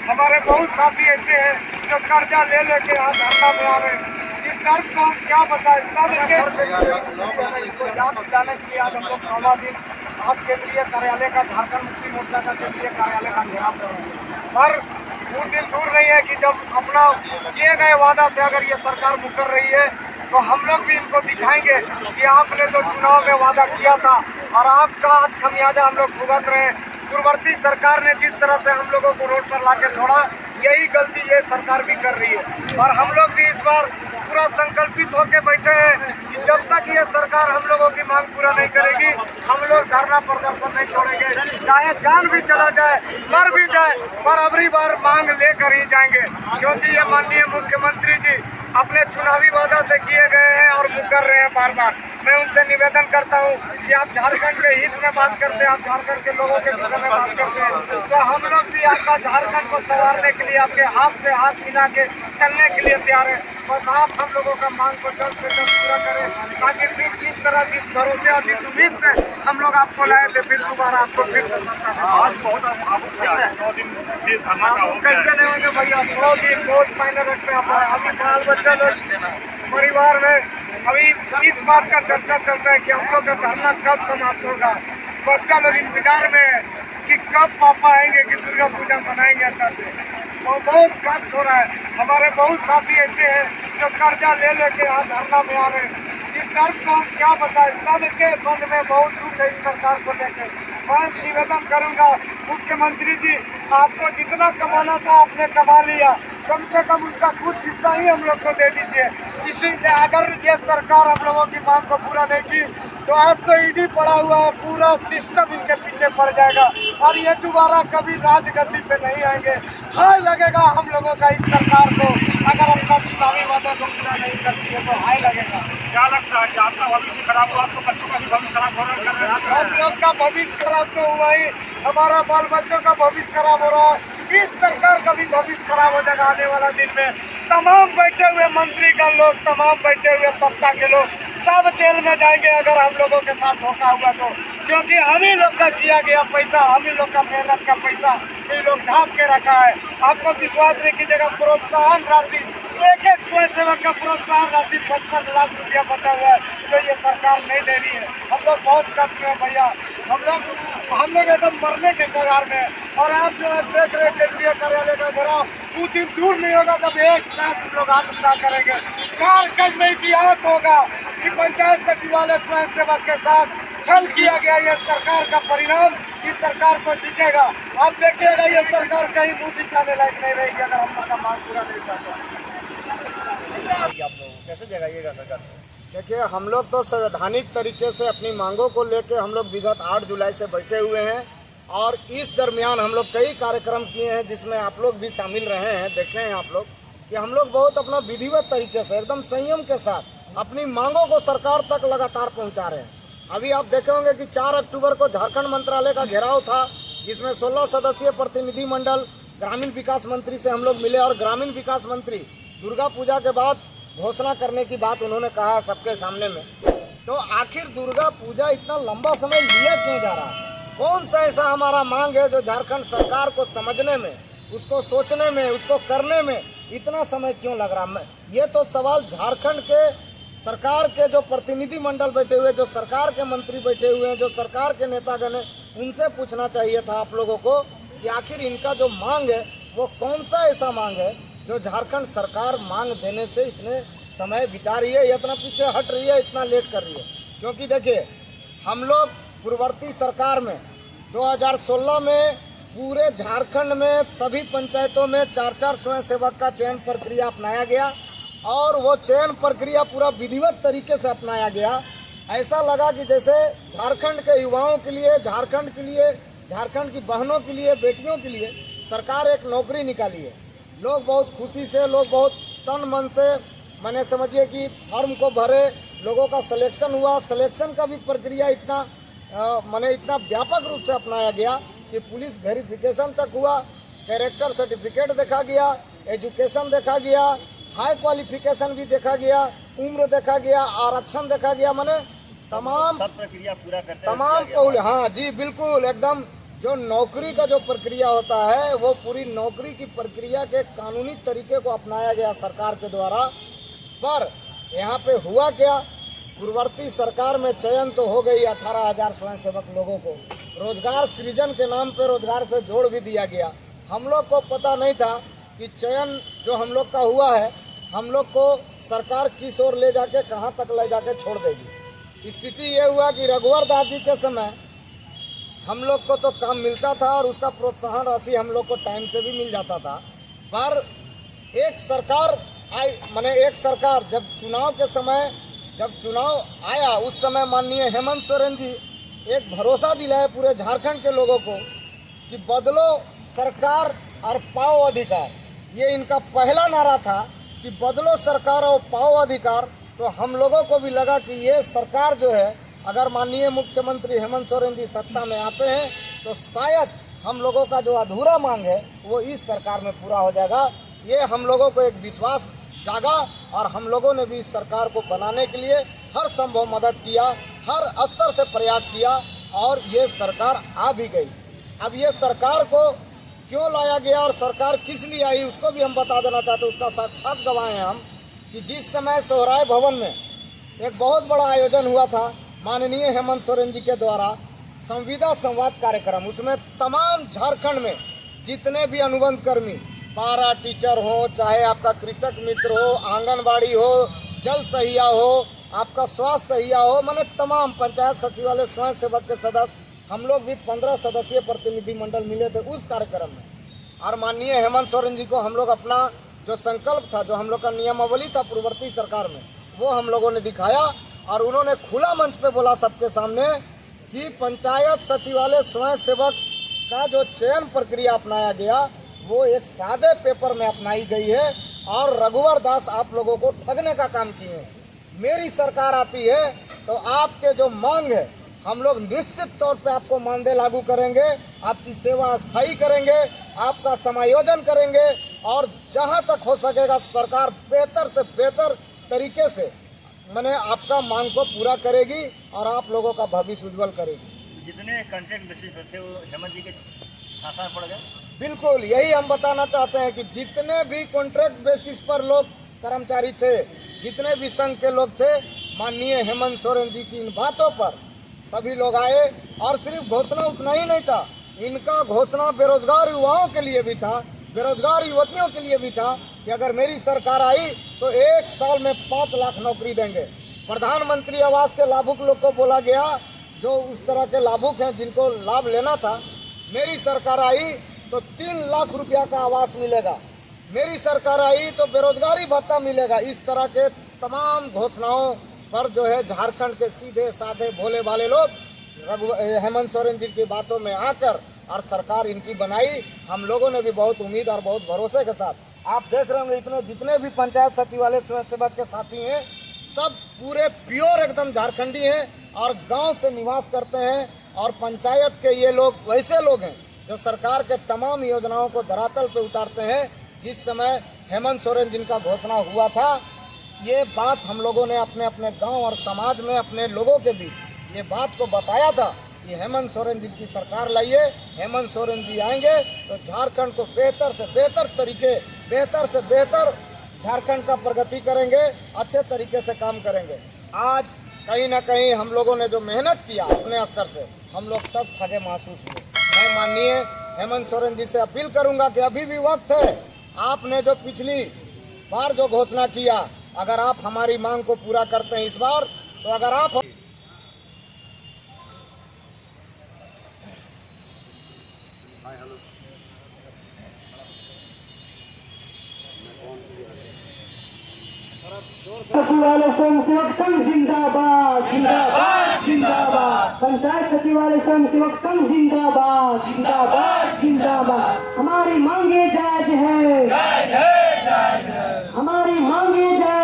हमारे बहुत साथी ऐसे हैं जो कर्जा ले लेके यहाँ धरना में आ रहे हैं। इस दर्द को हम क्या बताएं। सब इसको जान दिलाने के लिए आज हम लोग 16 दिन आज केंद्रीय कार्यालय का, झारखंड मुक्ति मोर्चा का केंद्रीय कार्यालय का घेराव कर रहे हैं। पर वो दिन दूर नहीं है कि जब अपना किए गए वादा से अगर ये सरकार मुकर रही है तो हम लोग भी इनको दिखाएंगे कि आपने जो चुनाव में वादा किया था और आपका आज खमियाजा हम लोग भुगत रहे हैं। पूर्ववर्ती सरकार ने जिस तरह से हम लोगों को रोड पर लाकर छोड़ा, यही गलती ये सरकार भी कर रही है। और हम लोग भी इस बार पूरा संकल्पित होकर बैठे हैं कि जब तक ये सरकार हम लोगों की मांग पूरा नहीं करेगी, हम लोग धरना प्रदर्शन नहीं छोड़ेंगे। चाहे जान भी चला जाए, मर भी जाए, पर अगली बार मांग लेकर ही जाएंगे। क्योंकि ये माननीय मुख्यमंत्री जी अपने चुनावी वादा से किए गए हैं और मुकर रहे हैं बार बार। मैं उनसे निवेदन करता हूं कि आप झारखंड के हित में बात करते हैं, आप झारखंड के लोगों के विषय में बात करते हैं, तो हम लोग भी आपका झारखंड को संवारने के लिए आपके हाथ से हाथ मिला के चलने के लिए तैयार है। बस आप हम लोगों का मांग को जल्द से जल्द पूरा करें, ताकि फिर जिस तरह, जिस भरोसे और जिस उम्मीद से हम लोग आपको लाए थे, फिर दोबारा आपको फिर से कैसे नहीं होंगे भैया। 100 दिन बहुत मायने रखते हैं। अभी बाल बच्चा लोग परिवार में अभी इस बात का चर्चा चल रहा है कि हम लोग का धरना कब समाप्त होगा। बच्चा लोग इंतजार में है कि कब पापा आएंगे कि दुर्गा पूजा मनाएंगे अच्छा से। तो बहुत कष्ट हो रहा है। हमारे बहुत साथी ऐसे हैं जो कर्जा ले लेके यहाँ धरना में आ रहे हैं। इस दर्द को हम क्या बताएं। सबके मन में बहुत दुख है इस सरकार को लेकर। मैं निवेदन करूंगा मुख्यमंत्री जी, आपको जितना कमाना था आपने कमा लिया, कम से कम उसका कुछ हिस्सा ही हम लोग को दे दीजिए। इसीलिए अगर ये सरकार हम लोगों की मांग को पूरा नहीं की तो आज तो ईडी पड़ा हुआ है, पूरा सिस्टम इनके पीछे पड़ जाएगा और ये दोबारा कभी राजगद्दी पे नहीं आएंगे। हाय लगेगा हम लोगों का इस सरकार को, अगर अपना चुनावी वादा को पूरा नहीं करती है तो हाय लगेगा। क्या लगता है कि आपका भविष्य खराब हुआ, आपको बच्चों का भी भविष्य खराब हो रहा है? हम लोग का भविष्य खराब तो हुआ ही, हमारा बाल बच्चों का भविष्य खराब हो रहा है। इस सरकार का भी भविष्य खराब हो जाएगा आने वाला दिन में। तमाम बैठे हुए मंत्री का लोग, तमाम बैठे हुए सत्ता के लोग सब जेल में जाएंगे अगर हम लोगों के साथ धोखा हुआ तो। क्योंकि हम ही लोग का किया गया पैसा, हम ही लोग का मेहनत का पैसा ये लोग ढांप के रखा है। आपको विश्वास नहीं कीजिएगा, प्रोत्साहन राशि एक एक स्वयंसेवक का प्रोत्साहन राशि 55 लाख रुपया बचा हुआ है जो ये सरकार नहीं दे रही है। हम लोग बहुत कष्ट में भैया, हम लोग एकदम मरने के कगार में है। और आप जो है देख रहे केंद्रीय कार्यालय का घेराव, वो दिन दूर नहीं होगा जब एक साथ हम लोग आत्मदाह करेंगे। झारखंड में इतिहास होगा कि पंचायत सचिवालय स्वयंसेवक के साथ छल किया गया। ये सरकार का परिणाम इस सरकार को दिखेगा। आप देखिएगा ये सरकार कहीं मुंह दिखाने लायक नहीं रहेगी अगर हम लोग का मांग पूरा नहीं करता। आप लोग कैसे जगाइएगा सरकार? देखिए, हम लोग तो संवैधानिक तरीके से अपनी मांगों को लेके हम लोग विगत 8 जुलाई से बैठे हुए हैं और इस दरमियान हम लोग कई कार्यक्रम किए हैं जिसमें आप लोग भी शामिल रहे हैं। देखे हैं आप लोग कि हम लोग बहुत अपना विधिवत तरीके से एकदम संयम के साथ अपनी मांगों को सरकार तक लगातार पहुंचा रहे हैं। अभी आप देखे होंगे कि 4 अक्टूबर को झारखंड मंत्रालय का घेराव था जिसमें 16 सदस्यीय प्रतिनिधिमंडल ग्रामीण विकास मंत्री से हम लोग मिले और ग्रामीण विकास मंत्री दुर्गा पूजा के बाद घोषणा करने की बात उन्होंने कहा सबके सामने में। तो आखिर दुर्गा पूजा इतना लंबा समय लिया क्यों जा रहा है? कौन सा ऐसा हमारा मांग है जो झारखंड सरकार को समझने में, उसको सोचने में, उसको करने में इतना समय क्यों लग रहा है? ये तो सवाल झारखंड के सरकार के जो प्रतिनिधि मंडल बैठे हुए, जो सरकार के मंत्री बैठे हुए हैं, जो सरकार के नेतागण हैं, उनसे पूछना चाहिए था आप लोगों को कि आखिर इनका जो मांग है वो कौन सा ऐसा मांग है जो झारखंड सरकार मांग देने से इतने समय बिता रही है, इतना पीछे हट रही है, इतना लेट कर रही है। क्योंकि देखिए, हम लोग पूर्ववर्ती सरकार में 2016 में पूरे झारखंड में सभी पंचायतों में 4-4 स्वयंसेवक का चयन प्रक्रिया अपनाया गया और वो चयन प्रक्रिया पूरा विधिवत तरीके से अपनाया गया। ऐसा लगा कि जैसे झारखंड के युवाओं के लिए, झारखंड के लिए, झारखंड की बहनों के लिए, बेटियों के लिए सरकार एक नौकरी निकाली है। लोग बहुत खुशी से, लोग बहुत तन मन से, मैंने समझिए कि फॉर्म को भरे, लोगों का सिलेक्शन हुआ। सिलेक्शन का भी प्रक्रिया इतना व्यापक रूप से अपनाया गया कि पुलिस वेरिफिकेशन तक हुआ, कैरेक्टर सर्टिफिकेट देखा गया, एजुकेशन देखा गया, हाई क्वालिफिकेशन भी देखा गया, उम्र देखा गया, आरक्षण देखा गया। मैंने तमाम सब प्रक्रिया पूरा करते तमाम हाँ जी बिल्कुल एकदम जो नौकरी का जो प्रक्रिया होता है वो पूरी नौकरी की प्रक्रिया के कानूनी तरीके को अपनाया गया सरकार के द्वारा। पर यहाँ पे हुआ क्या, पूर्ववर्ती सरकार में चयन तो हो गई 18,000 स्वयंसेवक लोगों को रोजगार सृजन के नाम पे रोजगार से जोड़ भी दिया गया। हम लोग को पता नहीं था कि चयन जो हम लोग का हुआ है हम लोग को सरकार किस ओर ले जाके कहाँ तक ले जाके छोड़ देगी। स्थिति ये हुआ कि रघुवर दास जी के समय हम लोग को तो काम मिलता था और उसका प्रोत्साहन राशि हम लोग को टाइम से भी मिल जाता था। पर एक सरकार आई, माने एक सरकार जब चुनाव के समय जब चुनाव आया उस समय माननीय हेमंत सोरेन जी एक भरोसा दिलाए पूरे झारखंड के लोगों को कि बदलो सरकार और पाओ अधिकार। ये इनका पहला नारा था कि बदलो सरकार और पाओ अधिकार। तो हम लोगों को भी लगा कि ये सरकार जो है अगर माननीय मुख्यमंत्री हेमंत सोरेन जी सत्ता में आते हैं तो शायद हम लोगों का जो अधूरा मांग है वो इस सरकार में पूरा हो जाएगा। ये हम लोगों को एक विश्वास जागा और हम लोगों ने भी इस सरकार को बनाने के लिए हर संभव मदद किया, हर स्तर से प्रयास किया और ये सरकार आ भी गई। अब ये सरकार को क्यों लाया गया और सरकार किस लिए आई उसको भी हम बता देना चाहते हैं। उसका साक्षात गवाह हैं हम कि जिस समय सोहराय भवन में एक बहुत बड़ा आयोजन हुआ था माननीय हेमंत सोरेन जी के द्वारा संविदा संवाद कार्यक्रम, उसमें तमाम झारखंड में जितने भी अनुबंध कर्मी, पारा टीचर हो, चाहे आपका कृषक मित्र हो, आंगनबाड़ी हो, जल सहिया हो, आपका स्वास्थ्य सहिया हो, माने तमाम पंचायत सचिवालय स्वयं सेवक के सदस्य, हम लोग भी 15 सदस्यीय प्रतिनिधि मंडल मिले थे उस कार्यक्रम में। और माननीय हेमंत सोरेन जी को हम लोग अपना जो संकल्प था, जो हम लोग का नियमावली था पूर्ववर्ती सरकार में, वो हम लोगों ने दिखाया और उन्होंने खुला मंच पे बोला सबके सामने कि पंचायत सचिवालय स्वयं सेवक का जो चयन प्रक्रिया अपनाया गया वो एक सादे पेपर में अपनाई गई है और रघुवर दास आप लोगों को ठगने का काम किए हैं। मेरी सरकार आती है तो आपके जो मांग है हम लोग निश्चित तौर पे आपको मानदेय लागू करेंगे, आपकी सेवा स्थायी करेंगे, आपका समायोजन करेंगे और जहां तक हो सकेगा सरकार बेहतर से बेहतर तरीके से मैंने आपका मांग को पूरा करेगी और आप लोगों का भविष्य उज्जवल करेगी। जितने कॉन्ट्रैक्ट बेसिस पर थे वो हेमंत जी के शासन पड़ गए। बिल्कुल यही हम बताना चाहते हैं कि जितने भी कॉन्ट्रैक्ट बेसिस पर लोग कर्मचारी थे, जितने भी संघ के लोग थे, माननीय हेमंत सोरेन जी की इन बातों पर सभी लोग आए। और सिर्फ घोषणा उतना ही नहीं था, इनका घोषणा बेरोजगार युवाओं के लिए भी था, बेरोजगार युवतियों के लिए भी था कि अगर मेरी सरकार आई तो 1 साल में 5 लाख नौकरी देंगे। प्रधानमंत्री आवास के लाभुक लोग को बोला गया, जो उस तरह के लाभुक हैं जिनको लाभ लेना था, मेरी सरकार आई तो 3 लाख रुपया का आवास मिलेगा, मेरी सरकार आई तो बेरोजगारी भत्ता मिलेगा। इस तरह के तमाम घोषणाओं पर जो है झारखंड के सीधे साधे भोले भाले लोग हेमंत सोरेन जी की बातों में आकर और सरकार इनकी बनाई। हम लोगों ने भी बहुत उम्मीद और बहुत भरोसे के साथ, आप देख रहे होंगे इतने जितने भी पंचायत सचिवालय स्वयं सेवक के साथी हैं सब पूरे प्योर एकदम झारखंडी हैं और गांव से निवास करते हैं। और पंचायत के ये लोग वैसे लोग हैं जो सरकार के तमाम योजनाओं को धरातल पे उतारते हैं। जिस समय हेमंत सोरेन जिनका घोषणा हुआ था, ये बात हम लोगों ने अपने अपने गांव और समाज में अपने लोगों के बीच ये बात को बताया था कि हेमंत सोरेन जी की सरकार लाइए, हेमंत सोरेन जी आएंगे तो झारखंड को बेहतर से बेहतर तरीके, बेहतर से बेहतर झारखंड का प्रगति करेंगे, अच्छे तरीके से काम करेंगे। आज कहीं ना कहीं हम लोगों ने जो मेहनत किया अपने स्तर से, हम लोग सब ठगे महसूस हुए। मैं माननीय हेमंत सोरेन जी से अपील करूंगा कि अभी भी वक्त है, आपने जो पिछली बार जो घोषणा किया, अगर आप हमारी मांग को पूरा करते हैं इस बार, तो अगर आप सचिवालय स्वयं सेवक संघ जिंदाबाद जिंदाबाद जिंदाबाद, पंचायत सचिवालय स्वयं सेवक संघ जिंदाबाद जिंदाबाद जिंदाबाद। हमारी मांगे जायज है, हमारी मांगे जायज